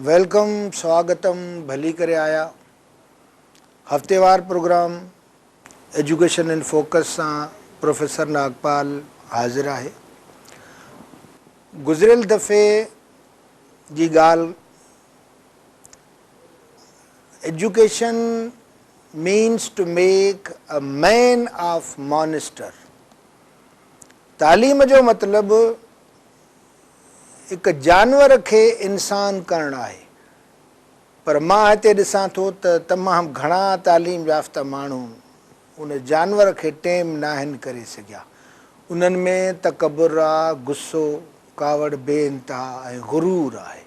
Welcome, स्वागतम, भली करे आया। हफ्तेवार प्रोग्राम एजुकेशन इन फोकस से प्रोफेसर नागपाल हाजिर है। गुज़िरियल दफ़े जी गाल education means to make a man of monster. तालीम जो मतलब एक जानवर के इंसान करना है। पर मां हिते ॾिसां थो त तमामु घणा तालीम याफ़्ता माण्हू उन जानवर के टेम नाहिन करे सघिया। उन्हनि में तकबुर आहे, गुस्सो, कावड़, बेइंतहा ऐं गुरूर आहे।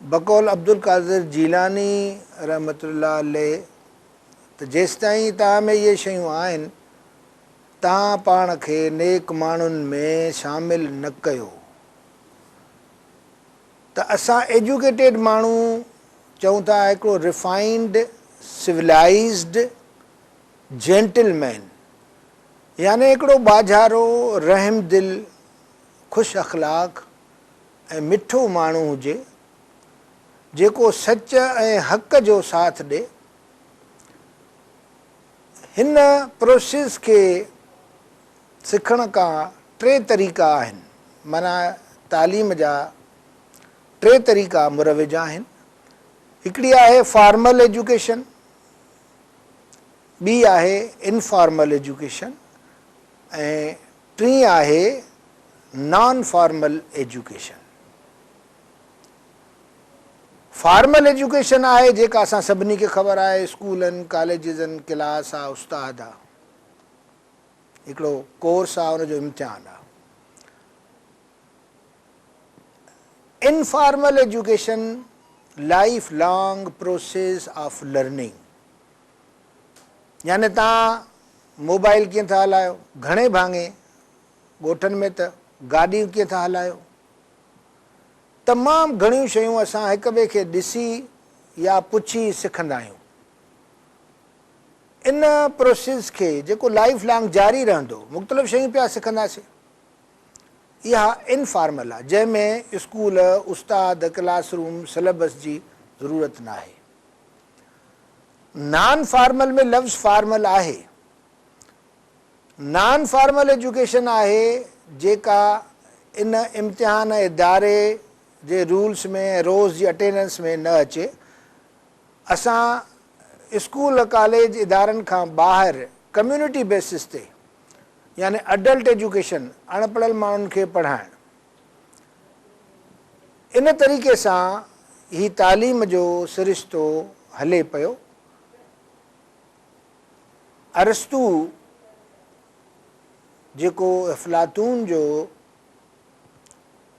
बकौल अब्दुल कादिर जीलानी रहमतुल्लाह अलैह त जेसिताईं तव्हां में इहे शयूं आहिनि तव्हां पाण खे नेक माण्हुनि में शामिल न कयो। त असां एजुकेटेड माण्हू चऊं था हिकिड़ो रिफाइंड, सिविलाइज़्ड जेंटलमैन, यानी हिकिड़ो बाज़ारो, रहम दिल, ख़ुशि अख़लाक़ ऐं मिठो माण्हू हुजे जेको सच ऐं हक़ जो साथ ॾे। हिन प्रोसेस खे सिखण का टे तरीक़ा आहिनि। माना तालीम जा टे तरीक़ा मुरविज आहिनि। हिकिड़ी आहे फॉर्मल एजुकेशन, ॿी आहे इनफॉर्मल एजुकेशन ऐं टी आहे non formal education. Formal education आहे जेका असां सभिनी खे ख़बर आहे, स्कूलनि, कॉलेजिस, क्लास आहे, उस्ताद आहे, हिकिड़ो कोर्स आहे, हुनजो इम्तिहान आहे। Informal education life long process of learning, यानी तव्हां मोबाइल कीअं था हलायो, घणे भाङे ॻोठनि में त गाॾियूं कीअं था हलायो, तमामु घणियूं शयूं असां हिक ॿिए खे ॾिसी या पुछी सिखंदा आहियूं। इन प्रोसेस खे जेको लाइफ लॉन्ग जारी रहंदो, मुख़्तलिफ़ शयूं पिया सिखंदासीं, इहा इनफॉर्मल आहे, जंहिंमें स्कूल, उस्ताद, क्लासरूम, सिलेबस जी ज़रूरत न आहे। नॉन फॉर्मल में लफ़्ज़ फॉर्मल आहे। नॉन फॉर्मल एजुकेशन आहे जेका इन इम्तिहान इदारे जे रूल्स में, रोज़ जी अटेंडेंस में न अचे। असां स्कूल, कॉलेज, इदारनि खां ॿाहिरि कम्यूनिटी बेसिस ते, यानी अडल्ट एजुकेशन, अणपढ़ियल माण्हुनि खे पढ़ाइणु, इन तरीक़े सां ही तालीम जो सिरिश्तो हले पियो। अरस्तू जेको अफ़लातून जो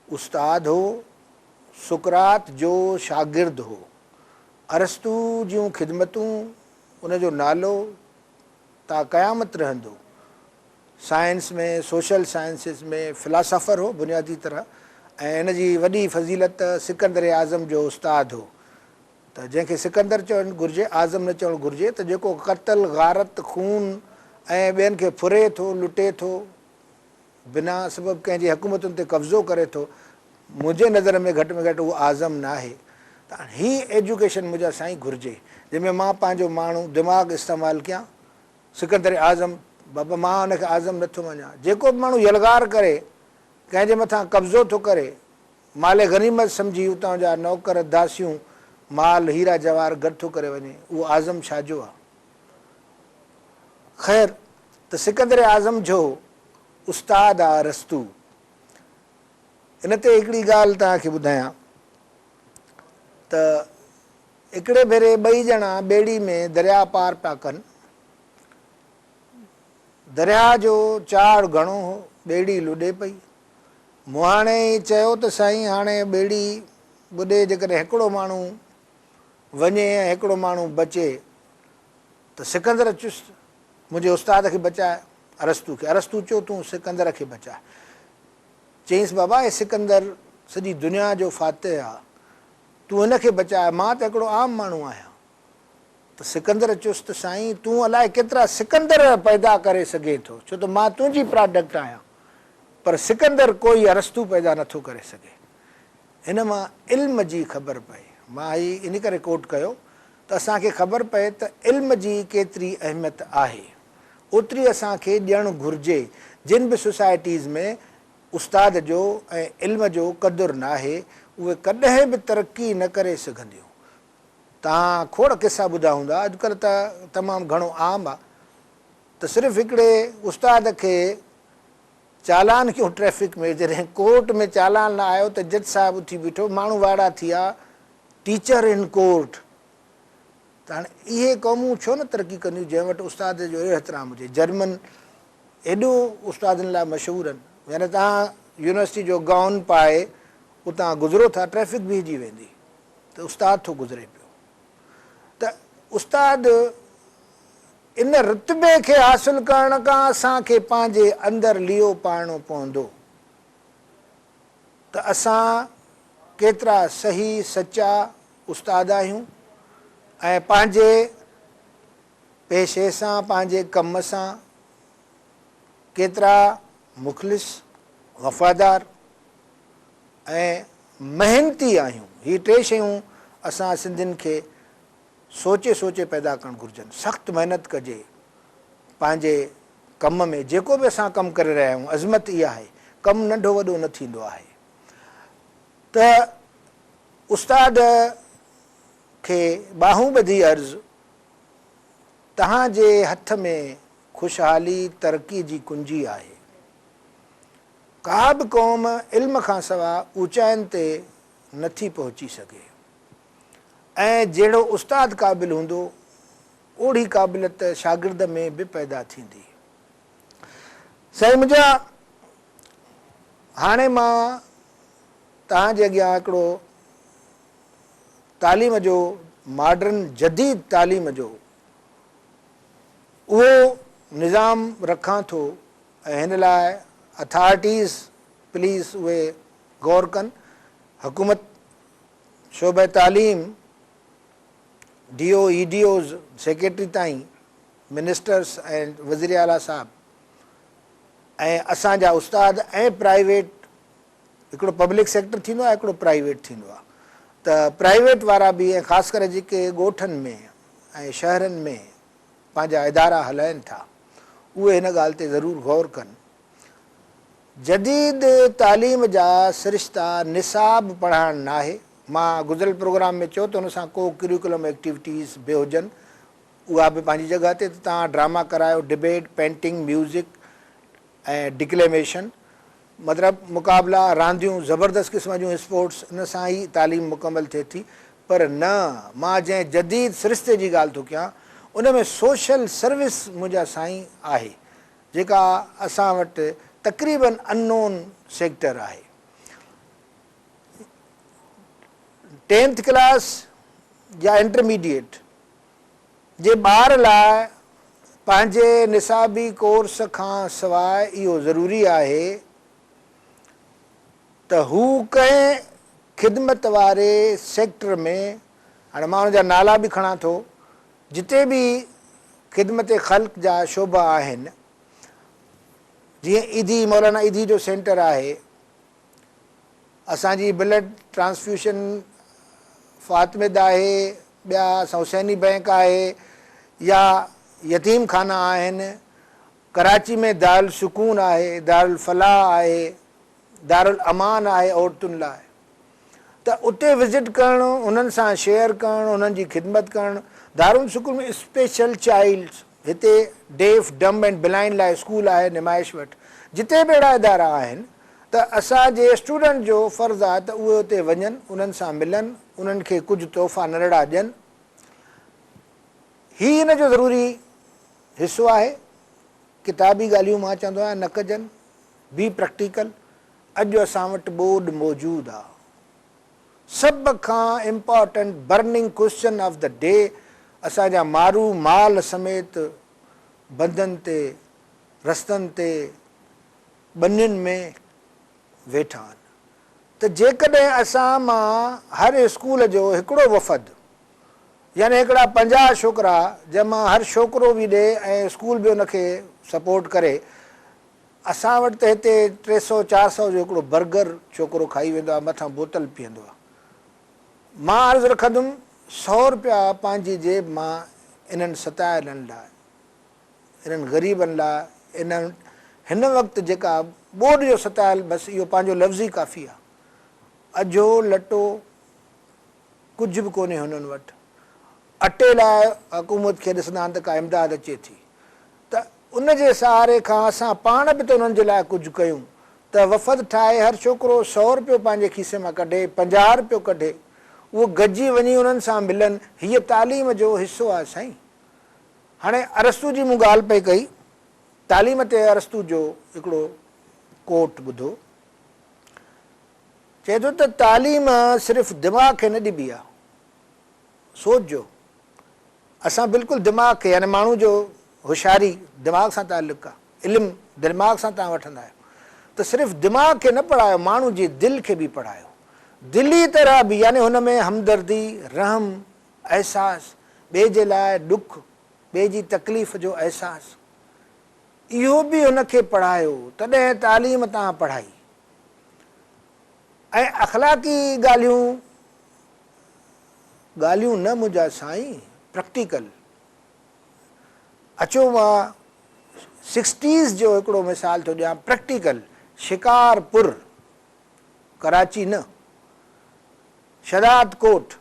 उस्ताद हो, सुकरात जो शागिर्द हो, अरस्तू जूं ख़िदमतूं, उनजो नालो ता क़यामत रहंदो। साइंस में, सोशल साइंसिस में फ़िलासफ़र हो बुनियादी तरह, ऐं इन जी वॾी फ़ज़ीलत सिकंदर आज़म जो उस्ताद हो। त जंहिंखे सिकंदर चवणु घुरिजे, आज़म न चवणु घुरिजे, त जेको क़त्ल, गारत, खून ऐं ॿियनि खे फुरे थो, लुटे थो, बिना सबबु कंहिंजी हुकूमतुनि ते कब्ज़ो करे थो, मुंहिंजे नज़र में घटि उहो आज़म न आहे। त ही एजुकेशन मुंहिंजा साईं घुरिजे, जंहिंमें मां पंहिंजो माण्हू दिमाग़ इस्तेमालु कयां। सिकंदर आज़म, बाबा मां हुनखे आज़म नथो मञां। जेको बि माण्हू यलगार करे, कंहिंजे मथां कब्ज़ो थो करे, माल गनीमत सम्झी उतां जा नौकर, दासियूं, माल, हीरा जवाहर गॾु थो करे वञे, उहो आज़म छाजो आहे? ख़ैर, त सिकंदर आज़म जो उस्ताद आहे अरस्तू। इन ते हिकिड़ी ॻाल्हि तव्हांखे ॿुधायां त हिकिड़े भेरे ॿई ॼणा ॿेड़ी में दरिया पार पिया कनि। दरिया जो चाढ़ घणो हो, ॿेड़ी लुॾे पई। मुहाणे चयो त साईं हाणे ॿेड़ी ॿुॾे, जेकॾहिं हिकिड़ो माण्हू वञे ऐं हिकिड़ो माण्हू बचे त सिकंदर चुस्त मुंहिंजे उस्ताद खे बचाए, अरस्तू खे। अरस्तू चयो तूं सिकंदर खे बचाए। चयईंसि बाबा हे सिकंदर सॼी दुनिया जो फातिह आहे, तूं हिनखे बचाए, मां त हिकिड़ो आम माण्हू आहियां। त सिकंदर चुस्त साईं तूं अलाए केतिरा सिकंदर पैदा करे सघे थो, छो त मां तुंहिंजी प्रोडक्ट आहियां, पर सिकंदर कोई अरस्तू पैदा नथो करे सघे। हिन मां इल्म जी ख़बर पए। मां ही इन करे कोट कयो त असांखे ख़बर पए त इल्म जी केतिरी अहमियत आहे, ओतिरी असांखे ॾियणु घुरिजे। जिन बि सोसाइटीज़ में उस्ताद जो ऐं इल्म जो क़दुरु न आहे उहे कॾहिं बि तरक़ी न करे सघंदियूं। तव्हां खोड़ किसा ॿुधा हूंदा, अॼुकल्ह त तमामु घणो आम आहे त सिर्फ़ु हिकिड़े उस्ताद खे चालान कयो ट्रैफ़िक में, जॾहिं कोर्ट में चालान न आयो त जज साहिबु उथी बीठो, माण्हू वाड़ा थी विया, टीचर इन कोर्ट। त हाणे इहे क़ौमूं छो न तरक़ी कंदियूं जंहिं वटि उस्ताद जो अहिड़ो एतिराम हुजे। जर्मन एॾो उस्तादनि लाइ मशहूरु आहिनि, यानी तव्हां यूनिवर्सिटी जो गाउन पाए उतां गुज़रो था, ट्रैफ़िक बीहजी वेंदी त उस्ताद थो गुज़रे पियो। त उस्ताद इन रुतबे खे हासिलु करण खां असांखे पंहिंजे अंदरि लियो पाइणो पवंदो त असां केतिरा सही सचा उस्ताद आहियूं ऐं पंहिंजे पेशे सां, पंहिंजे कम सां केतिरा मुख़लिस, वफ़ादार ऐं मेहनती आहियूं। हीअ टे शयूं असां सिंधियुनि खे सोचे सोचे पैदा करणु घुरिजनि। सख़्तु महिनत कजे पंहिंजे कम में, जेको बि असां कमु करे रहिया आहियूं। अज़मत इहा आहे, कमु नंढो वॾो न थींदो आहे। त उस्ताद खे ॿाहूं ॿधी अर्ज़ु, तव्हांजे हथ में ख़ुशहाली तरक़ी जी कुंजी आहे। का बि क़ौम इल्म खां सवाइ ऊचाइनि ते नथी पहुची सघे ऐं जहिड़ो उस्ताद क़ाबिल हूंदो ओड़ी क़ाबिलियत शागिर्द में बि पैदा थींदी। साईं मुंहिंजा, हाणे मां तव्हांजे अॻियां हिकिड़ो तालीम जो, मॉडर्न जदीद तालीम जो उहो निज़ाम रखां थो ऐं हिन लाइ अथॉरिटीज़ प्लीज़ उहे गौर कनि। हुकूमत, शोबे तालीम, DO EDOज़ सेक्रेटरी ताईं, मिनिस्टर्स ऐं वज़ीर आला साहब ऐं असांजा उस्ताद ऐं प्राइवेट, हिकिड़ो पब्लिक सेक्टर थींदो आहे, हिकिड़ो प्राइवेट थींदो आहे। त प्राइवेट वारा बि ऐं ख़ासि करे जेके ॻोठनि में ऐं शहरनि में पंहिंजा इदारा हलाइनि था, उहे हिन ॻाल्हि ते ज़रूरु गौर कनि। जदीद तालीम जा सिरिश्ता निसाब पढ़ाइणु न आहे। मां गुज़िरियल प्रोग्राम में चयो त हुन सां को करिकुलम एक्टिविटीज़ बि हुजनि, उहा बि पंहिंजी जॻह ते। त तव्हां ड्रामा करायो, डिबेट, पेंटिंग, म्यूज़िक ऐं डिक्लेमेशन, मतिलबु मुक़ाबला, रांदियूं, ज़बरदस्त क़िस्म जूं स्पोर्ट्स, इन सां ई तालीम मुकमल थिए थी। पर न, मां जंहिं जदीद सिरिश्ते जी ॻाल्हि थो कयां उन में सोशल सर्विस मुंहिंजा साईं आहे, जेका असां वटि तक़रीबन अननोन सेक्टर आहे। 10th क्लास या इंटरमीडिएट जे ॿार लाइ पंहिंजे निसाबी कोर्स खां सवाइ इहो ज़रूरी आहे त हू कंहिं ख़िदमत वारे सेक्टर में, हाणे मां हुनजा नाला बि खणां थो, जिते बि ख़िदमत ख़ल्क़ जा शोबा आहिनि, जीअं ईदी, मौलाना ईदी जो सेंटर आहे, असांजी ब्लड ट्रांसफ्यूशन फातमिद आहे, ॿिया असां हुसैनी बैंक आहे, या यतीम खाना आहिनि, कराची में दारुल सुकून आहे, दारुल फलाह आहे, दारुल अमान आहे औरतुनि लाइ। त उते विज़िट करणु, उन्हनि सां शेयर करणु, उन्हनि जी ख़िदमत करणु। दारुल सुकून में स्पेशल चाइल्ड्स, हिते डेफ, डम एंड ब्लाइंड लाइ स्कूल आहे नुमाइश वटि। जिते बि अहिड़ा इदारा आहिनि त असांजे स्टूडेंट जो फ़र्ज़ु आहे त उहे उते वञनि, उन्हनि सां मिलनि, उन्हनि खे कुझु तोहफ़ा नंढड़ा ॾियनि। हीउ हिन जो ज़रूरी हिसो आहे। किताबी ॻाल्हियूं मां चवंदो आहियां न कजनि, बी प्रैक्टिकल। अॼु असां वटि बोर्ड मौजूदु आहे। सभ खां important burning question of the day, असांजा मारू माल समेत बंधनि ते, रस्तनि ते, ॿनियुनि में वेठा आहिनि। त जेकॾहिं असां मां हर स्कूल जो हिकिड़ो वफ़द, यानी हिकिड़ा 50 छोकिरा, जंहिंमां हर छोकिरो बि ॾिए ऐं स्कूल बि उनखे सपोर्ट करे, असां वटि त हिते 300-400 जो हिकिड़ो बर्गर छोकिरो खाई वेंदो आहे, मथां बोतल पीअंदो आहे। मां अर्ज़ु रखंदुमि 100 रुपया पंहिंजी जेब मां इन्हनि सतायलनि लाइ, इन्हनि ग़रीबनि लाइ, हिन वक़्तु जेका ॿोॾ जो सतायल, बसि इहो पंहिंजो लफ़्ज़ ई काफ़ी आहे। अजो लटो कुझु बि कोन्हे हुननि वटि। अटे लाइ हुकूमत खे ॾिसंदा आहिनि त का इमदाद अचे थी, त उन जे सहारे खां असां पाण बि त उन्हनि जे लाइ कुझु कयूं। त वफ़द ठाहे हर छोकिरो 100 रुपयो पंहिंजे खीसे मां कढे, 50 रुपयो कढे, उहो गॾिजी वञी उन्हनि सां मिलनि। हीअ तालीम जो हिसो आहे साईं। हाणे अरस्तू जी मूं ॻाल्हि पई कई, तालीम ते अरस्तू जो हिकिड़ो कोट ॿुधो, चए थो त तालीम सिर्फ़ु दिमाग़ खे न ॾिबी आहे, सोच जो। असां बिल्कुलु दिमाग़ खे, यानी माण्हू जो होशियारी दिमाग़ सां ताल्लुक़ु आहे, इल्मु दिमाग़ सां तव्हां वठंदा आहियो, त सिर्फ़ु दिमाग़ खे न पढ़ायो, माण्हू जी दिलि खे बि पढ़ायो। दिली तरह बि, यानी हुन में हमदर्दी, रहम, अहसास, ॿिए जे लाइ ॾुख, ॿिए जी तकलीफ़ जो अहसास, इहो बि हुनखे पढ़ायो, तॾहिं तालीम तव्हां पढ़ाई। ऐं अख़लाक़ी ॻाल्हियूं न मुंहिंजा साईं, प्रैक्टिकल। अचो मां 60s जो हिकिड़ो मिसाल थो ॾियां, प्रैक्टिकल। शिकारपुर, कराची न, शदात कोट,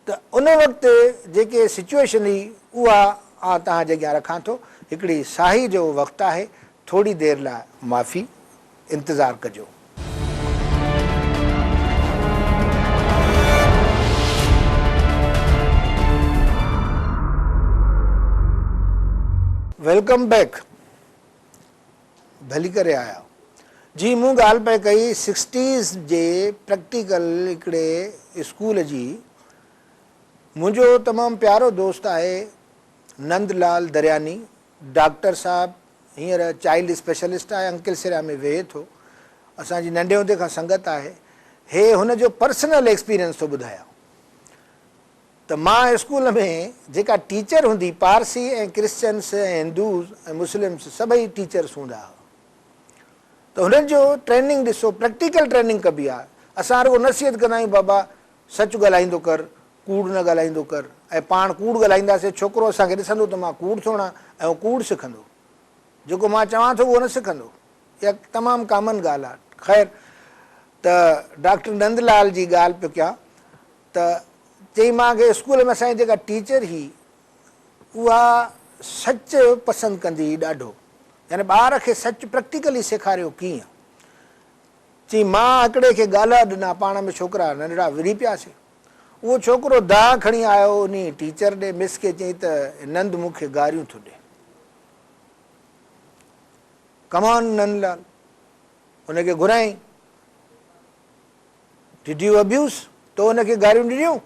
त उन वक़्तु जेके सिचुएशन हुई उहा तव्हांजे अॻियां रखां थो। हिकिड़ी साही जो वक़्तु आहे, थोरी देरि लाइ माफ़ी, इंतज़ारु कजो। वेलकम बैक, भली करे आया। जी मूं ॻाल्हि पई कई 60s जे प्रैक्टिकल हिकिड़े स्कूल जी। मुंहिंजो तमामु प्यारो दोस्त आहे नंदलाल दरियानी, डॉक्टर साहब, हींअर चाइल्ड स्पेशलिस्ट आहे, अंकिल सिरिया में वेहे थो, असांजी नंढे हूंदे खां संगत आहे। हे हुनजो पर्सनल एक्सपीरियंस थो ॿुधायां। त मां स्कूल में जेका टीचर हूंदी, पारसी ऐं क्रिश्चन्स ऐं हिंदूज़ ऐं मुस्लिम्स सभई टीचर्स हूंदा हुआ, त हुननि जो ट्रेनिंग ॾिसो, प्रैक्टिकल ट्रेनिंग कबी आहे। असां रुॻो नसीहत कंदा आहियूं, बाबा सच ॻाल्हाईंदो कर, कूड़ न ॻाल्हाईंदो कर, ऐं पाण कूड़ ॻाल्हाईंदासीं, छोकिरो असांखे ॾिसंदो त मां कूड़ थो हणां ऐं उहो कूड़ सिखंदो, जेको मां चवां थो उहो न सिखंदो। इहा तमामु कॉमन ॻाल्हि आहे। ख़ैर, त डॉक्टर नंदलाल जी ॻाल्हि पियो कयां, त चई मूंखे स्कूल में असांजी जेका टीचर हुई उहा सच पसंदि कंदी हुई ॾाढो, यानी ॿार खे सच प्रैक्टिकली सेखारियो कीअं। चई मां हिकिड़े खे ॻाल्हा ॾिना, पाण में छोकिरा नंढड़ा विड़ी पियासीं, उहो छोकिरो दाह खणी आयो उन टीचर ॾे, मिस खे चई त नंद मूंखे गारियूं थो ॾे। कमान नंदलाल, हुनखे घुराई, डिड यू अब्यूज़, तो हुनखे गारियूं ॾिनियूं?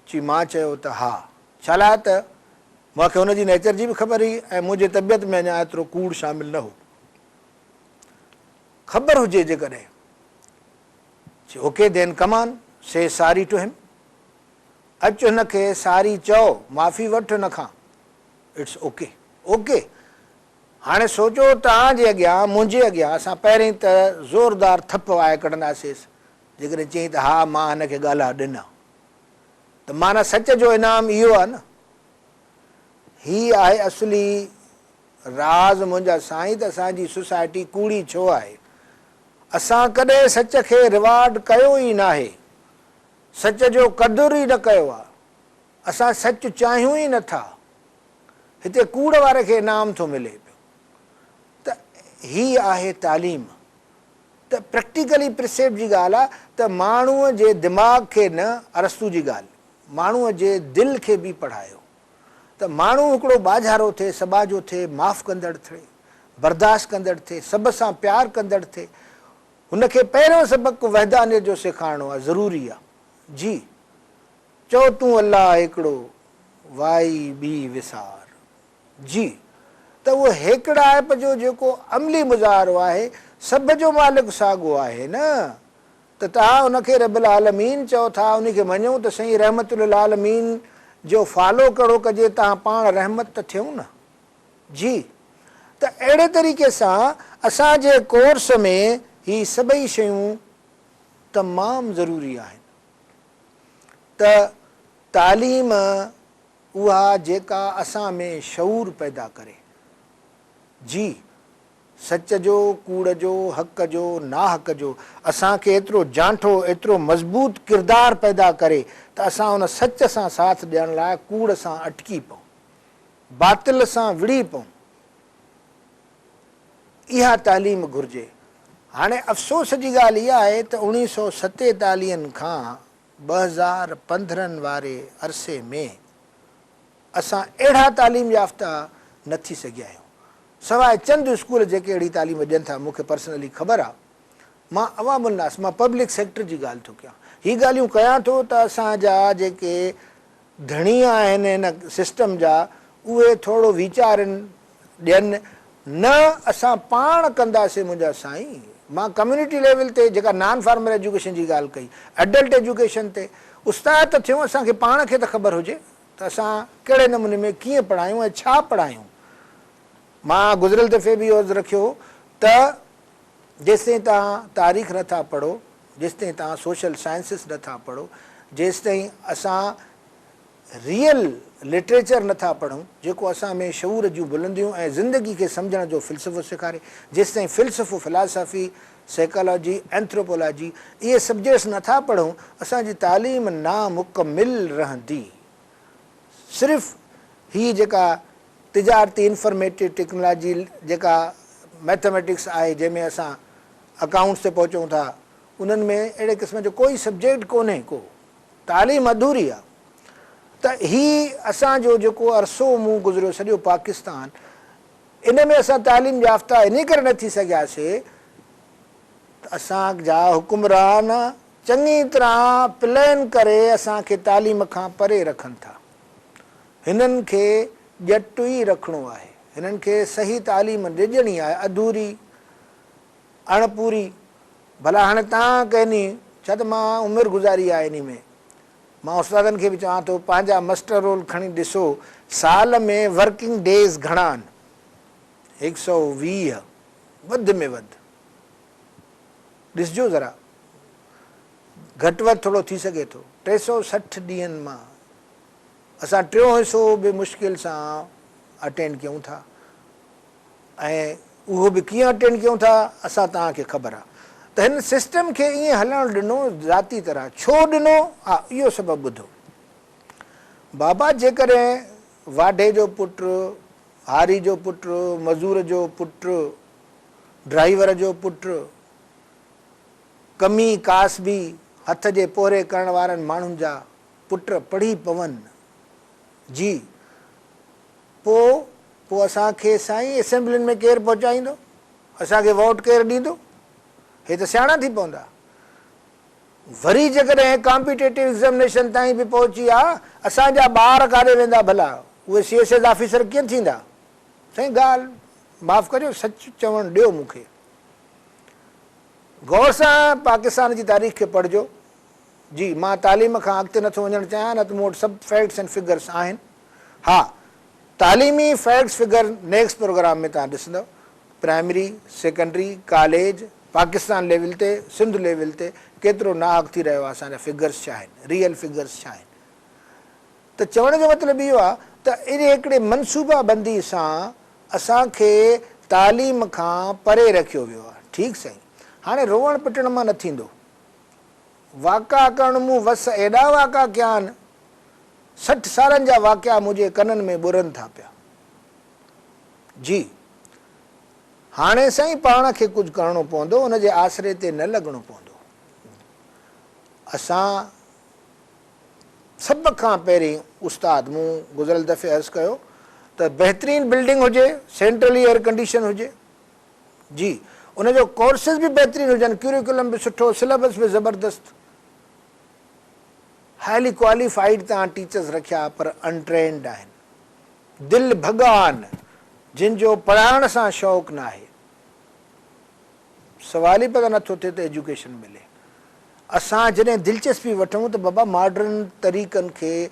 चई मां चयो त हा। छा लाइ? त मूंखे हुनजी नेचर जी बि ख़बर हुई ऐं मुंहिंजे तबियत में अञा एतिरो कूड़ शामिल न हो। ख़बर हुजे जेकॾहिं, चई ओके देन कमान, से सारी टू हिम, अचु हुनखे सारी चओ, माफ़ी वठि हुन खां, इट्स ओके। ओके, हाणे सोचो तव्हांजे अॻियां, मुंहिंजे अॻियां असां पहिरीं त ज़ोरदार थप वाए कढंदासीं, जेकॾहिं चई त हा मां हिनखे ॻाल्हा ॾिना, त माना सच जो इनाम इहो आहे न। हीअ आहे असली राज़ मुंहिंजा साईं, त असांजी सोसाइटी कूड़ी छो आहे। असां कॾहिं सच खे रिवार्ड कयो ई न आहे, सच जो क़दुरु ई न कयो आहे, असां सच चाहियूं ई नथा, हिते कूड़ वारे खे इनाम थो मिले पियो। त हीअ आहे तालीम। त प्रैक्टिकली प्रिसेप्ट जी ॻाल्हि आहे त माण्हूअ जे दिमाग़ खे न, अरस्तू जी ॻाल्हि, माण्हूअ जे दिलि खे बि पढ़ायो, त माण्हू हिकिड़ो बाज़ारो थिए, सबाजो थिए, माफ़ु कंदड़ थिए, बर्दाश्त कंदड़ थिए, सभ सां प्यारु कंदड़ थिए। हुनखे पहिरियों सबक़ु वहदानियत जो सेखारिणो आहे, ज़रूरी आहे। जी चओ तूं अलाह हिकिड़ो, वाई ॿी विसार। जी, त उहो हिकिड़ाइप जो जेको अमली मुज़ाहिरो आहे, सभ जो मालिक साॻियो आहे न। त तव्हां हुनखे रब्बुल आलमीन चओ था, उनखे मञो त साईं रहमतुल आलमीन जो फॉलो कहिड़ो कजे, तव्हां पाण रहमत त थियूं न। जी, त अहिड़े तरीक़े सां असांजे कोर्स में ही सभई शयूं तमामु ज़रूरी आहिनि। त तालीम उहा जेका असां में शऊर पैदा करे, जी, सच जो, कूड़ जो, हक़ जो, नाहक़ जो, असांखे एतिरो जांठो, एतिरो मज़बूत किरदारु पैदा करे त असां उन सच सां साथ ॾियण लाइ कूड़ सां अटकी पऊं, बातिल सां विड़ी पऊं। इहा तालीम घुरिजे। हाणे अफ़सोस जी ॻाल्हि इहा आहे त 1947 खां 2015 वारे अरसे में असां अहिड़ा तालीम याफ़्ता न थी सघिया आहियूं, सवाइ चंद स्कूल जेके अहिड़ी तालीम ॾियनि था। मूंखे पर्सनली ख़बर आहे, मां अवामुन्नास, मां पब्लिक सेक्टर जी ॻाल्हि थो कयां। हीअ ॻाल्हियूं कयां थो त असांजा जेके धणी आहिनि हिन सिस्टम जा, उहे थोरो वीचारनि ॾियनि, न असां पाण कंदासीं। मुंहिंजा साईं, मां कम्यूनिटी लेवल ते जेका नॉन फॉर्मल एजुकेशन जी ॻाल्हि कई, एडल्ट एजुकेशन ते उस्ताद त थियूं, असांखे पाण खे त ख़बर हुजे त असां कहिड़े नमूने में कीअं पढ़ायूं ऐं छा पढ़ायूं। मां गुज़िरियल दफ़े बि इहो अर्ज़ु रखियो त जेसिताईं तव्हां तारीख़ नथा पढ़ो, जेसिताईं तव्हां सोशल साइंसिस नथा पढ़ो, जेसिताईं असां रियल लिटरेचर नथा पढ़ूं जेको असां में शऊर जूं बुलंदियूं ऐं ज़िंदगी खे सम्झण जो फ़िलसफ़ो सेखारे, जेसिताईं फ़िलसफ़ो, फ़िलासफ़ी, साइकोलॉजी, एंथ्रोपोलॉजी, इहे सब्जेक्ट्स नथा पढ़ूं, असांजी तालीम नामुकमिल रहंदी। सिर्फ़ु हीअ जेका तिजारती इंफॉर्मेटिव टेक्नोलॉजी, जेका मैथमेटिक्स आहे, जंहिंमें असां अकाउंट्स ते पहुचूं था, उन्हनि में अहिड़े क़िस्म जो कोई सब्जेक्ट कोन्हे, को तालीम अधूरी आहे। त हीअ असांजो जेको अरसो मूं गुज़रियो सॼो पाकिस्तान, इन में असां तालीम याफ़्ता इन करे न थी सघियासीं त असांजा हुकुमरान चङी तरह प्लान करे असांखे तालीम खां परे रखनि था। हिननि खे ॼटु ई रखिणो आहे, हिननि खे सही तालीम ॾिजणी आहे, अधूरी, अणपूरी। भला हाणे तव्हां कहनी छा त मां उमिरि गुज़ारी आहे इन में, मां उस्तादनि खे बि चवां थो, पंहिंजा मस्टर रोल खणी ॾिसो, साल में वर्किंग डेज़ घणा आहिनि? 120 वधि में वधि। ॾिसजो ज़रा, घटि वधि थोरो थी सघे थो। 360 ॾींहंनि मां असां 3 हिसो बि मुश्किल सां अटेंड कयूं था, ऐं उहो बि कीअं अटेंड कयूं था असां तव्हांखे ख़बर आहे। त हिन सिस्टम खे ईअं हलणु ॾिनो ज़ाती तरह, छो ॾिनो? हा, इहो सबबु ॿुधो। बाबा जेकॾहिं वाढे जो पुटु, हारी जो पुटु, मज़ूर जो पुटु, ड्राइवर जो पुटु, कमी कासबी हथ जे पोरे करण वारनि माण्हुनि जा पुट पढ़ी पवनि, जी, पोइ असांखे साईं असेंबलियुनि में केरु पहुचाईंदो? असांखे वोट केरु ॾींदो? हे त सियाणा थी पवंदा। वरी जेकॾहिं कॉम्पिटेटिव एग्ज़ामिनेशन ताईं बि पहुची विया, असांजा ॿार काॾे वेंदा भला? उहे CSS ऑफिसर कीअं थींदा? साईं ॻाल्हि माफ़ु कजो, सच चवणु ॾियो मूंखे। गौर सां पाकिस्तान जी तारीख़ खे पढ़िजो। जी, मां तालीम खां अॻिते नथो वञणु चाहियां, न त मूं वटि सभु फैक्ट्स एंड फिगर्स आहिनि। हा, तालीमी फैक्ट्स फिगर नेक्स्ट प्रोग्राम में तव्हां ॾिसंदव। Primary, secondary, college, Pakistan level ते, सिंध लेवल ते केतिरो नाहक थी रहियो आहे, असांजा फिगर्स छा आहिनि, रियल फिगर्स छा आहिनि। त चवण जो मतिलबु इहो आहे त इन हिकिड़े मनसूबाबंदी सां असांखे तालीम खां परे रखियो वियो आहे। ठीकु साईं, हाणे रोअण पिटण मां न थींदो। वाक़ा करणु मूं वस एॾा वाक़ा कया आहिनि, 60 सालनि जा वाक़िया मुंहिंजे कननि में ॿुरनि था पिया। जी, हाणे साईं पाण खे कुझु करिणो पवंदो, उनजे आसरे ते न लॻणो पवंदो। असां सभ खां पहिरीं, उस्ताद मूं गुज़िरियल दफ़े अर्ज़ु कयो त बहितरीनु बिल्डिंग हुजे, सेंट्रली एयर कंडीशन हुजे, जी, उनजो कोर्सिस बि बहितरीनु हुजनि, क्यूरिकुलम बि सुठो, सिलेबस बि ज़बरदस्त, हाईली क्वालिफाइड तव्हां टीचर्स रखिया पर अनट्रेंड आहिनि, दिलि भॻवान, जिन जो पढ़ाइण सां शौक़ु न आहे। सवाल ई पता नथो थिए त एजुकेशन मिले। असां जॾहिं दिलचस्पी वठूं त बाबा मॉडर्न तरीक़नि खे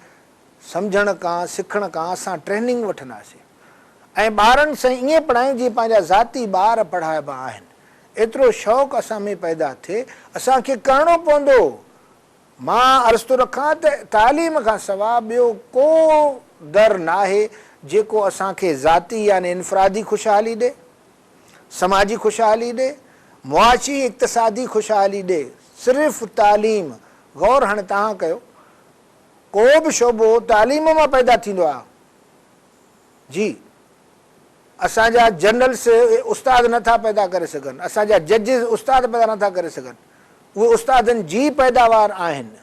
सम्झण खां, सिखण खां असां ट्रेनिंग वठंदासीं। ऐं ॿारनि सां ईअं पढ़ायूं जीअं पंहिंजा ज़ाती ॿार पढ़ाइबा आहिनि। एतिरो शौक़ु असां में पैदा थिए, असांखे करिणो पवंदो। मां अर्ज़ु थो रखां त तालीम खां सवाइ ॿियो को दर न आहे जेको असांखे ज़ाती यानी इनफ़रादी ख़ुशहाली ॾे, समाजी ख़ुशहाली ॾे, मुआशी इक़्तिसादी ख़ुशहाली ॾे। सिर्फ़ु तालीम। गौर हाणे तव्हां कयो, को बि शोबो तालीम मां पैदा थींदो आहे। जी, असांजा जनरल्स उस्ताद नथा पैदा करे सघनि, असांजा जजिस उस्ताद पैदा नथा करे सघनि, उहे उस्तादनि जी पैदावार आहिनि।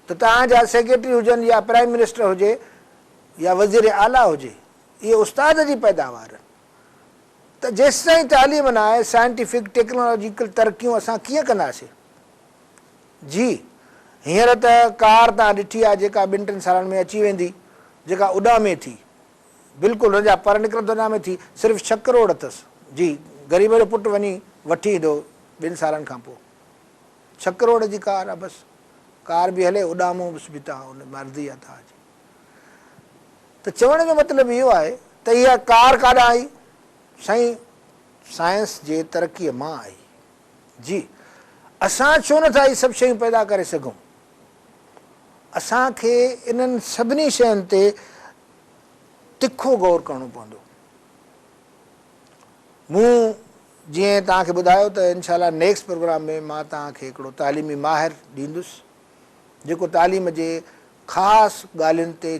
त तव्हांजा सेक्रेटरी हुजनि या प्राइम मिनिस्टर हुजे या वज़ीर आला हुजे, इहे उस्ताद जी पैदावार आहिनि। त जेसि ताईं तालीम न आहे, साइंटिफिक टेक्नोलॉजिकल तरक़ियूं असां कीअं कंदासीं? जी, हींअर त कार तव्हां ॾिठी आहे जेका 2-3 सालनि में अची वेंदी, जेका उॾामे थी, बिल्कुलु हुनजा पर निकिरंदो उॾामे थी, सिर्फ़ु 6 करोड़ अथसि। जी, ग़रीब जो पुटु वञी वठी ईंदो 2 सालनि खां पोइ। 6 करोड़ जी कार आहे बसि, कार बि हले, उॾामो बि तव्हां हुन मर्ज़ी आहे तव्हांजी। त चवण जो मतिलबु इहो आहे त इहा कार काॾां आई? साईं, साइंस जे तरक़ीअ मां आई। जी, असां छो नथा इहे सभु शयूं पैदा करे सघूं? असांखे इन्हनि सभिनी शयुनि ते तिखो गौर करणो पवंदो। मूं जीअं तव्हांखे ॿुधायो त इनशाला नेक्स्ट प्रोग्राम में मां तव्हांखे हिकिड़ो तालीमी माहिर ॾींदुसि जेको तालीम जे ख़ासि ॻाल्हियुनि ते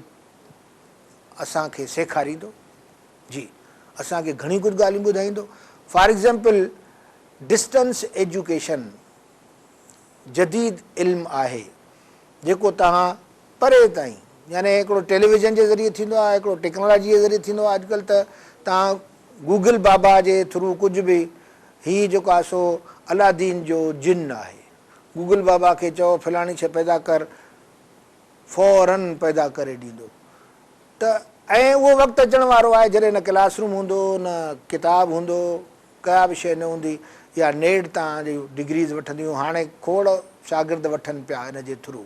असांखे सेखारींदो। जी, असांखे घणी कुझु ॻाल्हियूं ॿुधाईंदो। फॉर एग्ज़ाम्पल, डिस्टेंस एजुकेशन जदीद इल्मु आहे जेको तव्हां परे ताईं, यानी हिकिड़ो टेलीविज़न जे ज़रिए थींदो आहे, हिकिड़ो टेक्नोलॉजी जे ज़रिए थींदो आहे। अॼुकल्ह त तव्हां गूगल बाबा जे थ्रू कुझु बि, हीअ जेको आहे सो अलादीन जो जिन आहे, गूगल बाबा खे चओ फलाणी शइ पैदा कर, फ़ौरन पैदा करे ॾींदो। त ऐं उहो वक़्तु अचण वारो आहे जॾहिं न क्लासरूम हूंदो, न किताबु हूंदो, का बि शइ न हूंदी, या नेट तव्हांजी डिग्रीज़ वठंदियूं। हाणे खोड़ शागिर्द वठनि पिया इन जे थ्रू।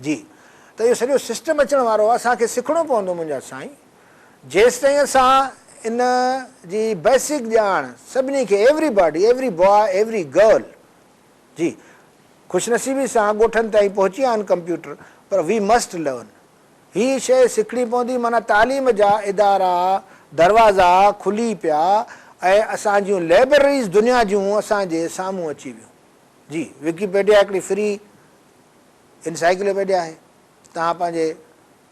जी, त इहो सॼो सिस्टम अचण वारो आहे, असांखे सिखणो पवंदो मुंहिंजा साईं। जेसि ताईं असां इन जी बेसिक ॼाण सभिनी खे, everybody, every boy, every girl, जी, ख़ुशनसीबी सां ॻोठनि ताईं पहुची विया आहिनि कंप्यूटर, पर वी मस्ट लर्न। हीअ शइ सिखणी पवंदी। माना तालीम जा इदारा, दरवाज़ा खुली पिया ऐं असां जूं लाइब्रेरीज़ दुनिया जूं असांजे साम्हूं अची वियूं। जी, विकीपीडिया हिकिड़ी फ्री इनसाइक्लोपीडिया आहे। तव्हां पंहिंजे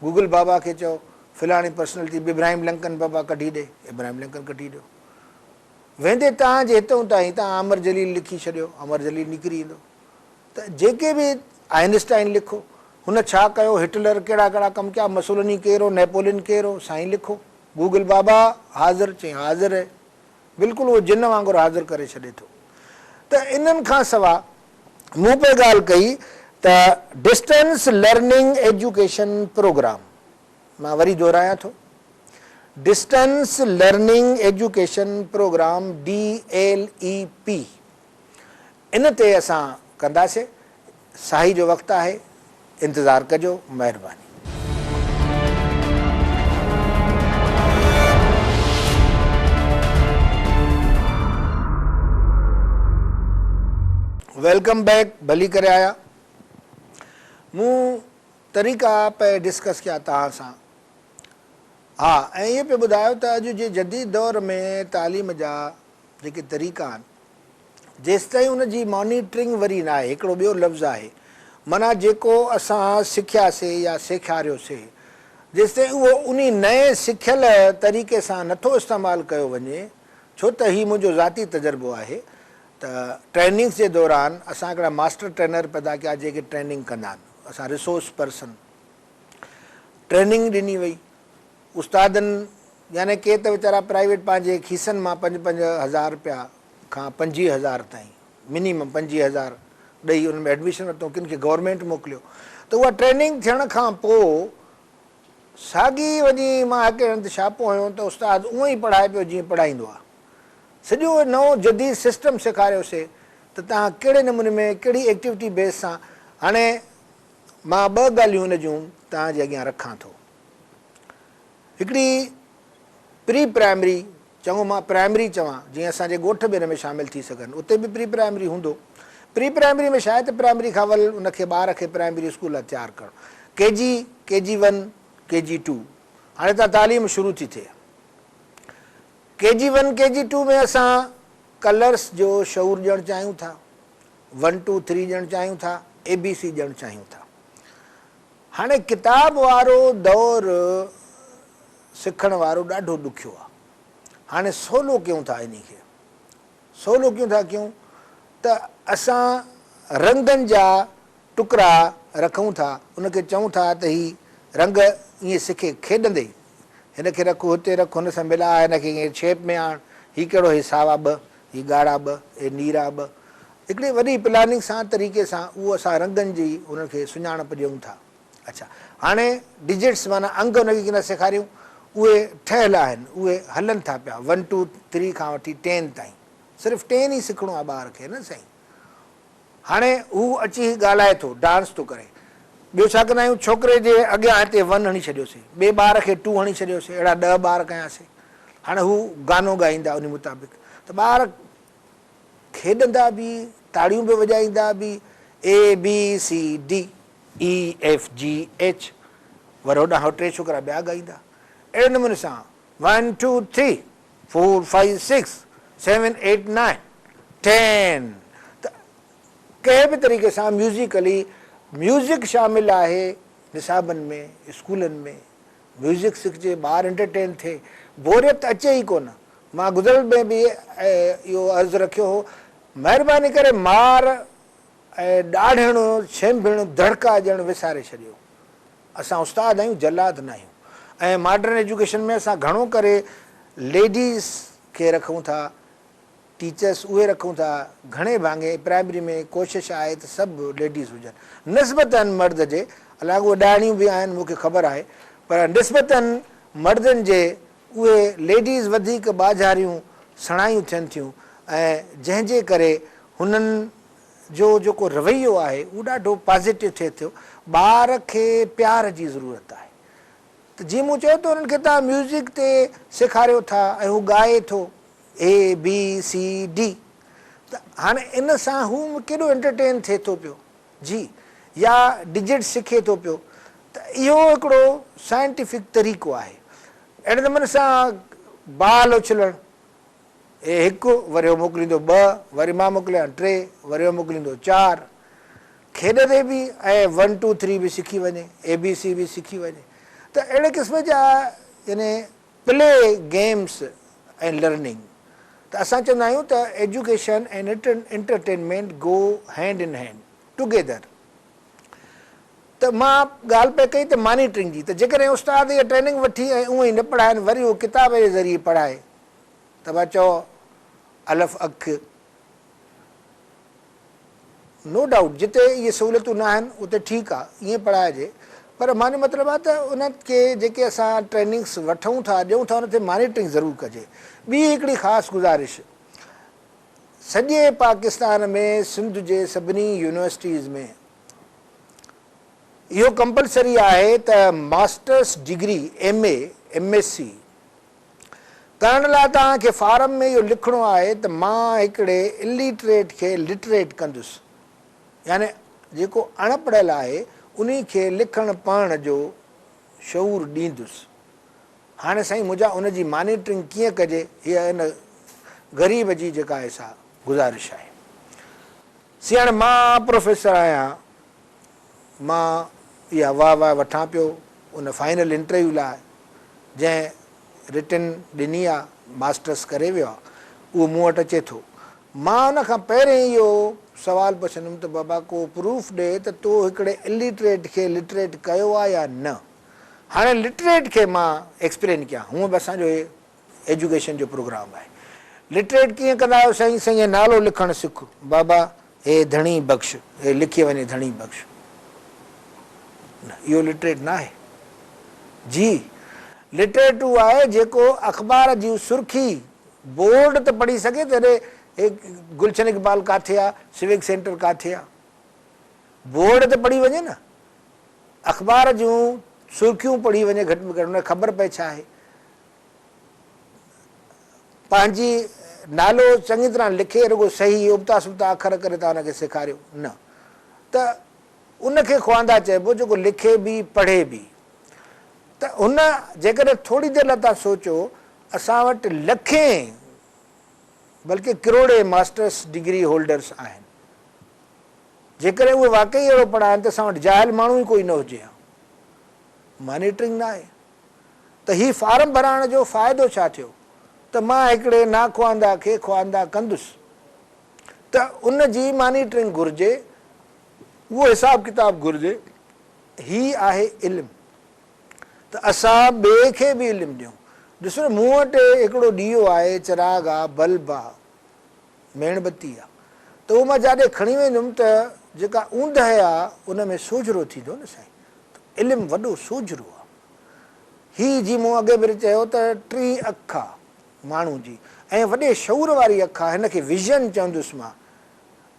गूगल बाबा खे चओ फलाणी पर्सनैलिटी इब्राहिम लिंकन बाबा कढी ॾे, इब्राहिम लिंकन कढी ॾियो। वेंदे तव्हांजे हितां ताईं तव्हां अमर जलील लिखी छॾियो, अमर जलील निकिरी ईंदो। त जेके बि आइंस्टाइन लिखो, हुन छा कयो, हिटलर कहिड़ा कहिड़ा कमु कया, मसोलिनी केरु हो, नेपोलियन केरु हो, साईं लिखो। गूगल बाबा हाज़िर, चई हाज़िर आहे, बिल्कुलु उहो जिन वांगुरु हाज़िर करे छॾे थो। त इन्हनि खां सवाइ मूं पे ॻाल्हि कई त डिस्टेंस लर्निंग एजुकेशन प्रोग्राम, मां वरी दोहरायां थो, distance learning education programme DLEP, इन ते असां कंदासीं। साही जो वक़्तु आहे, इंतज़ारु कजो। महिरबानी। Welcome back. भली करे आया। मूं तरीक़ा पे डिस्कस कया तव्हां सां। हा, ऐं इहे पियो ॿुधायो त अॼु जे जदीद दौर में तालीम जा जेके तरीक़ा आहिनि, जेसि ताईं उनजी मॉनिटरिंग वरी न आहे, हिकिड़ो ॿियो लफ़्ज़ु आहे, माना जेको असां सिखियासीं या सेखारियोसीं, जेसि ताईं उहो उन नए सिखियल तरीक़े सां नथो इस्तेमालु कयो वञे, छो त हीउ मुंहिंजो ज़ाती तजुर्बो आहे त ट्रेनिंग्स जे दौरान असां हिकिड़ा मास्टर ट्रेनर पैदा कया जेके ट्रेनिंग कंदा आहिनि। असां रिसोर्स पर्सन ट्रेनिंग ॾिनी वई उस्तादनि, यानी के त वीचारा प्राइवेट पंहिंजे खीसनि मां 5-5 हज़ार रुपया खां 25,000 ताईं, मिनिमम 25,000 ॾेई उन में एडमिशन वरितो, किन खे गवर्नमेंट मोकिलियो। त उहा ट्रेनिंग थियण खां पोइ साॻी वञी मां हिकु हंधि छापो हुयो त उस्तादु उअं ई पढ़ाए पियो जीअं पढ़ाईंदो आहे। सॼो नओं जदीद सिस्टम सेखारियोसीं त तव्हां कहिड़े नमूने में कहिड़ी एक्टिविटी बेस सां। हाणे मां 2 ॻाल्हियूं हुन जूं तव्हांजे अॻियां रखां थो। हिकिड़ी प्री प्राइमरी चङो, मां प्राइमरी चवां जीअं असांजे ॻोठ बि हिन में शामिलु थी सघनि, उते बि प्री प्राइमरी हूंदो। प्री प्राइमरी में छा आहे त प्राइमरी खां वल उनखे ॿार खे प्राइमरी स्कूल लाइ तयारु करणु, KG1 KG2 हाणे त तालीम शुरू थी थिए। KG1 KG2 में असां कलर्स जो शऊर ॾियणु चाहियूं था, 1 2 3 ॾियणु चाहियूं था, ABC ॾियणु चाहियूं था। हाणे किताब वारो दौरु सिखण वारो ॾाढो ॾुखियो आहे। हाणे सवलो कयूं था, इन खे सवलो कीअं था कयूं त असां रंगनि जा टुकड़ा रखूं था, उनखे चऊं था त ही रंग ईअं सिखे खेॾंदे, हिन खे रखो हिते रखो, हुन सां मिला, हिनखे ईअं शेप में आण, हीउ कहिड़ो, हीउ सावा ॿ, हीउ ॻाढ़ा ॿ, हीउ नीरा ॿ। हिकिड़ी वॾी प्लानिंग सां तरीक़े सां उहो असां रंगनि जी उनखे सुञाणप ॾियूं था। अच्छा, हाणे डिजिट्स माना अंग उनखे कीअं सेखारियूं, उहे ठहियल आहिनि, उहे हलनि था पिया 1 2 3 खां वठी 10 ताईं, सिर्फ़ु 10 ई सिखणो आहे ॿार खे न साईं। हाणे हू अची ॻाल्हाए थो, डांस थो करे, ॿियो छा कंदा आहियूं, छोकिरे जे अॻियां हिते 1 हणी छॾियोसीं, ॿिए ॿार खे 2 हणी छॾियोसीं, अहिड़ा 10 ॿार कयासीं। हाणे हू गानो ॻाईंदा उन मुताबिक़, त ॿार खेॾंदा बि, ताड़ियूं बि वॼाईंदा बि, ABCDEFGH, वरी होॾां हो 3 छोकिरा ॿिया ॻाईंदा। अहिड़े नमूने सां 1 2 3 4 5 6 7 8 9 10, त कंहिं बि तरीक़े सां म्यूज़िकली म्यूज़िक शामिलु आहे निसाबनि में, स्कूलनि में म्यूज़िक सिखिजे, ॿार एंटरटेन थिए, बोरियत अचे ई कोन। मां गुज़िरियल में बि इहो अर्ज़ु रखियो हो, महिरबानी करे मार ऐं ॾाढिणो छेंभिणु धड़का ॾियणु विसारे छॾियो। असां उस्ताद आहियूं, जलाद न आहियूं। ऐं मॉडर्न एजुकेशन में असां घणो करे लेडीज़ खे रखूं था, टीचर्स उहे रखूं था, घणे भाङे प्राइमरी में कोशिशि आहे त सभु लेडीज़ हुजनि, निस्बतन मर्द जे, हालांकि उहे ॾाढियूं बि आहिनि मूंखे ख़बर आहे, पर निस्बतन मर्दनि जे उहे लेडीज़ वधीक बाज़ारियूं सणायूं थियनि थियूं, ऐं जंहिंजे करे हुननि जो जेको रवैयो आहे उहो ॾाढो पॉज़िटिव थिए थो। ॿार खे प्यार जी ज़रूरत आहे, त जीअं मूं चयो त उन्हनि खे तव्हां म्यूज़िक ते सेखारियो था ऐं हू ॻाए थो ABCD, त हाणे इन सां हू केॾो एंटरटेन थिए थो पियो जी, या डिजिट सिखे थो पियो, त इहो हिकिड़ो साइंटिफिक तरीक़ो आहे। अहिड़े नमूने सां बाल उछलणु, 1 वरी उहो मोकिलींदो 2, वरी मां मोकिलियां 3, वरी उहो मोकिलींदो 4, खेॾंदे बि ऐं 1 2 3 बि सिखी वञे, ABC बि सिखी वञे। त अहिड़े क़िस्म जा यानी प्ले गेम्स ऐं लर्निंग, त असां चवंदा आहियूं त एजुकेशन ऐं entertainment go hand in hand together. त मां ॻाल्हि पई कई त मॉनिटरिंग जी, त जेकॾहिं उस्ताद इहा ट्रेनिंग वठी ऐं उअं ई न पढ़ाइनि, वरी उहो किताब जे ज़रिए पढ़ाए, त मां चओ अलफ़ अख, नो डाउट जिते इहे सहूलियतूं न आहिनि उते ठीकु आहे, ईअं पढ़ाइजे, पर मांजो मतिलबु आहे त उनखे जेके असां ट्रेनिंग्स वठूं था ॾियूं था, उन ते मॉनिटरिंग ज़रूरु कजे। ॿी हिकिड़ी ख़ासि गुज़ारिश, सॼे पाकिस्तान में सिंध जे सभिनी यूनिवर्सिटीज़ में इहो कंपलसरी आहे त मास्टर्स डिग्री MA MSc करण लाइ तव्हांखे फारम में इहो लिखिणो आहे त मां हिकिड़े इलिटरेट खे लिटरेट कंदुसि, यानी जेको अणपढ़ियल आहे उन खे लिखण पढ़ण जो शऊर ॾींदुसि। हाणे साईं मुंहिंजा उनजी मॉनिटरिंग कीअं कजे, हीअ इन ग़रीब जी जेका आहे सा गुज़ारिश आहे। सी हाणे मां प्रोफेसर आहियां, मां इहा वाह वठां पियो उन फाइनल इंटरव्यू लाइ, जंहिं रिटन ॾिनी आहे, मास्टर्स करे वियो आहे, उहो मूं वटि अचे थो। मां उन खां पहिरियों इहो सुवालु पुछंदुमि त बाबा को प्रूफ ॾे त तो हिकिड़े इलिटरेट खे लिटरेट कयो आहे या न। हाणे लिटरेट खे मां एक्सप्लेन कयां, हूअं बि असांजो एजुकेशन जो प्रोग्राम आहे। लिटरेट कीअं कंदा आहियो साईं? साईं नालो लिखणु सिख, बाबा हे धणी बख़्श, हे लिखी वञे धणी बख़्श, न इहो लिटरेट न आहे जी। लिटरेट उहो आहे जेको अख़बार जी सुर्खी बोर्ड त पढ़ी सघे त हे गुलशन इक़बाल किथे आहे, सिविक सेंटर किथे आहे, बोर्ड त पढ़ी वञे न, अख़बार जूं सुर्खियूं पढ़ी वञे, घटि में घटि हुन ख़बर पए छा आहे। पंहिंजी नालो चङी तरह लिखे रुगो सही उबता सुबता अखर करे तव्हां हुनखे सेखारियो न, त उनखे ख्वांदा चइबो जेको लिखे बि पढ़े बि। त हुन जेकॾहिं थोरी देरि लाइ तव्हां सोचो, असां वटि लखें बल्कि करोड़े मास्टर्स डिग्री होल्डर्स आहिनि, जेकॾहिं उहे वाक़ई अहिड़ो पढ़ाइनि त असां वटि जाइल माण्हू ई कोई न हुजे हा। मॉनिटरिंग न आहे त हीउ फार्म भराइण जो फ़ाइदो छा थियो त मां हिकिड़े नाख्वांदा खे ख्वांदा कंदुसि, त उन जी मॉनिटरिंग घुरिजे, उहो हिसाब किताब घुरिजे। ही आहे इल्मु, त असां ॿिए खे बि इल्मु ॾियूं। ॾिसो मूं वटि हिकिड़ो ॾीओ आहे, चिराग आहे, बल्ब आहे, मेणबती आहे, त उहो मां जाॾे खणी वेंदुमि त जेका ऊंदहि आहे उन में सोझिरो थींदो न साईं। इल्मु वॾो सोझिरो आहे। हीअ जीअं मूं अॻे भेरे चयो त 3 अख आहे माण्हू जी, ऐं वॾे शऊर वारी अख आहे, हिनखे विज़न चवंदुसि मां।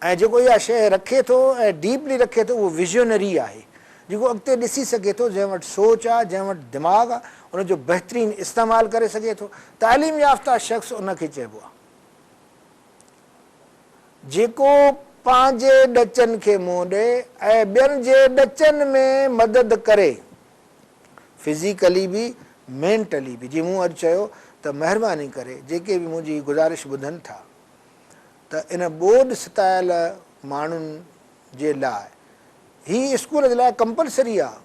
ऐं जेको इहा शइ रखे थो ऐं डीपली रखे थो, उहो विज़नरी आहे, जेको अॻिते ॾिसी सघे थो, जंहिं वटि सोच आहे, जंहिं वटि दिमाग़ आहे, उनजो बहितरीनु इस्तेमालु करे सघे थो। तालीम याफ़्ता शख़्स उनखे चइबो आहे जेको पंहिंजे ॾचनि खे मुंहुं ॾिए ऐं ॿियनि जे ॾचनि में मदद करे, फिज़िकली बि मेंटली बि। जीअं मूं अॼु चयो त महिरबानी करे जेके बि मुंहिंजी गुज़ारिश ॿुधनि था, त इन ॿोॾि सतायल माण्हुनि जे लाइ हीअ स्कूल जे लाइ कंपलसरी आहे।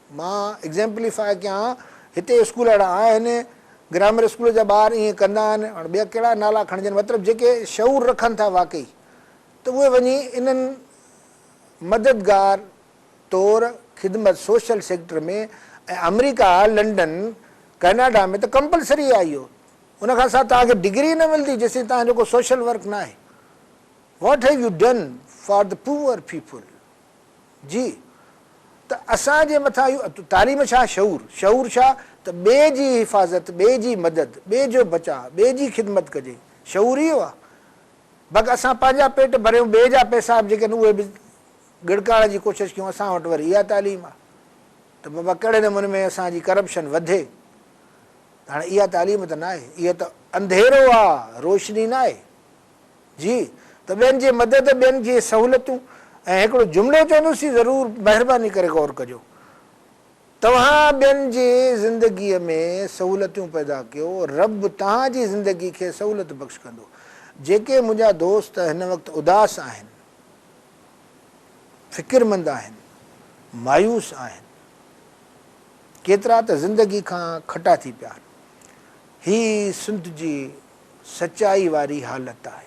मां एग्ज़ैम्पलीफाई कयां, हिते स्कूल अहिड़ा आहिनि, ग्रामर स्कूल जा ॿार ईअं कंदा आहिनि, हाणे ॿिया कहिड़ा नाला खणजनि, मतिलबु जेके शऊर रखनि था वाक़ई, त उहे वञी इन्हनि मददगार तौरु ख़िदमत सोशल सेक्टर में, ऐं अमेरिका, लंडन, कैनेडा में त कंपलसरी आहे इहो। उनखां सवाइ तव्हांखे डिग्री न मिलंदी जेसिताईं तव्हां जेको सोशल वर्क न आहे। What have you done for the poor people? जी, त असांजे मथां इहो तालीम छा? शऊर। शऊर छा? त ॿिए जी हिफ़ाज़त, ॿिए जी मदद, ॿिए जो बचाव, ॿिए जी ख़िदमत कजे। शऊर इहो आहे। बाक़ी असां पंहिंजा पेट भरियूं, ॿिए जा पैसा जेके आहिनि उहे बि गिड़काइण जी कोशिशि कयूं, असां वटि वरी इहा तालीम आहे। त बाबा कहिड़े नमूने में असांजी करप्शन वधे। हाणे इहा तालीम त न आहे, इहा त अंधेरो आहे, रोशनी न आहे। जी, त ॿियनि जी मदद, ॿियनि जी सहूलियतूं। ऐं हिकिड़ो जुमिलो चवंदुसि, ज़रूरु महिरबानी करे गौर कजो, तव्हां ॿियनि जी ज़िंदगीअ में सहूलियतूं पैदा कयो, रब तव्हांजी ज़िंदगी खे सहूलियत बख़्श कंदो। जेके मुंहिंजा दोस्त हिन वक़्तु उदास आहिनि, फ़िकिरमंद आहिनि, मायूस आहिनि, केतिरा त ज़िंदगी खां खटा थी पिया आहिनि, ही सिंध जी सचाई वारी हालत आहे।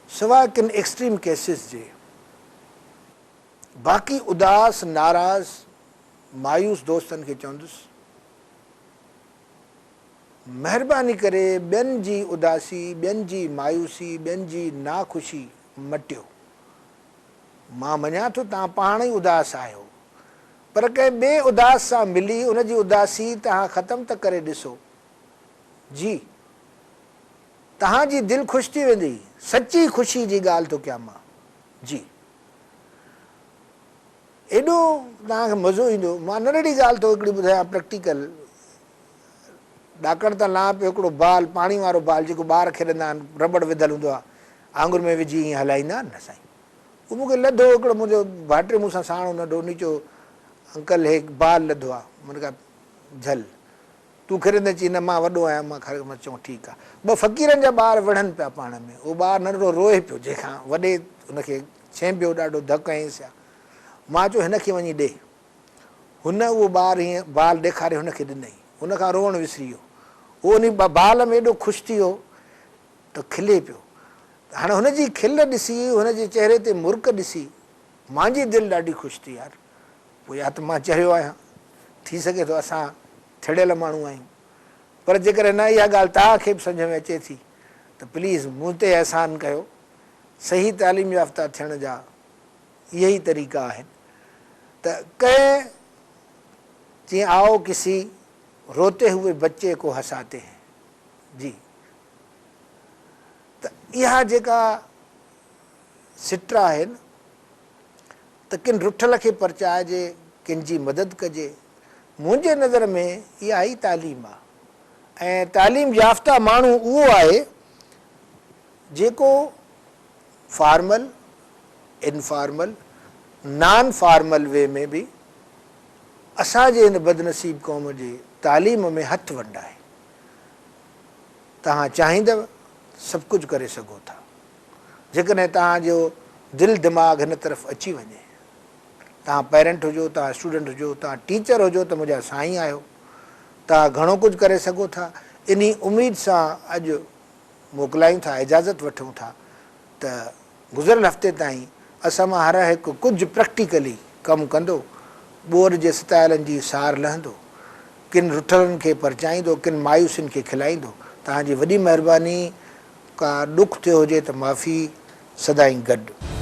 सवाइ किन एक्सट्रीम केसिस जे, बाक़ी उदास, नाराज़, मायूस दोस्तनि खे चवंदुसि, महिरबानी करे ॿियनि जी उदासी, ॿियनि जी मायूसी, ॿियनि जी नाख़ुशी मटियो। मां मञा थो तव्हां पाण ई उदास आहियो, पर कंहिं ॿिए उदास सां मिली उनजी उदासी तव्हां ख़तमु त करे ॾिसो। जी, तव्हांजी दिलि ख़ुशि थी वेंदी। सची ख़ुशी जी ॻाल्हि थो कयां मां। जी, एॾो तव्हांखे मज़ो ईंदो। मां नंढड़ी ॻाल्हि थो हिकिड़ी ॿुधायां, प्रैक्टिकल। ॾाकण तां लां पियो हिकिड़ो बाल, पाणी वारो बाल, जेको ॿार खेॾंदा आहिनि, रबड़ विधल हूंदो आहे, आङुर में विझी ईअं हलाईंदा आहिनि न साईं। उहो मूंखे लधो, हिकिड़ो मुंहिंजो भाइटे मूंसां साण नंढो उन चयो, अंकल हे बाल लधो आहे। मूं कहा झल तूं खेॾंदे? चई न मां वॾो आहियां। मां चऊं ठीकु आहे। ॿ फ़क़ीरनि जा ॿार विढ़नि पिया पाण में। उहो ॿारु नंढड़ो रोए पियो, जंहिंखां वॾे हुनखे छेंबियो, ॾाढो धकु हयईंसि। मां चयो हिनखे वञी ॾे। हुन उहो ॿारु हीअं बाल ॾेखारे हुनखे ॾिनई, हुनखां रोअणु विसिरी वियो। उहो उन बाल में एॾो ख़ुशि थी वियो त खिले पियो। हाणे हुनजी खिल ॾिसी, हुनजे चहिरे ते मुर्क ॾिसी मुंहिंजी दिलि ॾाढी ख़ुशि थी यार। पोइ या त मां चयो आहियां, थी सघे थो असां थिड़ियल माण्हू आहियूं, पर जेकॾहिं न इहा ॻाल्हि तव्हांखे बि सम्झ में अचे थी त प्लीज़ मूं ते अहसान कयो। सही तालीम याफ़्ता थियण जा इहे ई तरीक़ा आहिनि। त कंहिं जीअं आओ किसी रोते हुए बच्चे को हंसाते हैं। जी, त इहा जेका सिट आहे न, त किन रुठल खे परचाइजे, किन जी मदद कजे। मुंहिंजे नज़र में इहा ई तालीम आहे ऐं तालीम याफ़्ता माण्हू उहो आहे जेको formal, informal, non formal way में बि असांजे हिन बदनसीब क़ौम जे तालीम में हथु वंडाए। तव्हां चाहींदव सभु कुझु करे सघो था जेकॾहिं तव्हांजो दिलि दिमाग़ हिन तरफ़ अची वञे। तव्हां पेरेंट हुजो, तव्हां स्टूडेंट हुजो, तव्हां टीचर हुजो त मुंहिंजा साईं आहियो, तव्हां घणो कुझु करे सघो था। इन उमेद सां अॼु मोकिलायूं था, इजाज़त वठूं था त गुज़िरियल हफ़्ते ताईं असां मां हर हिकु कुझु प्रैक्टिकली कमु कंदो, ॿोर जे सतायलनि जी सार लहंदो, किन रुठलनि खे परचाईंदो, किन मायूसियुनि खे खिलाईंदो। तव्हांजी वॾी महिरबानी। का ॾुखु थियो हुजे त माफ़ी, सदाईं गॾु।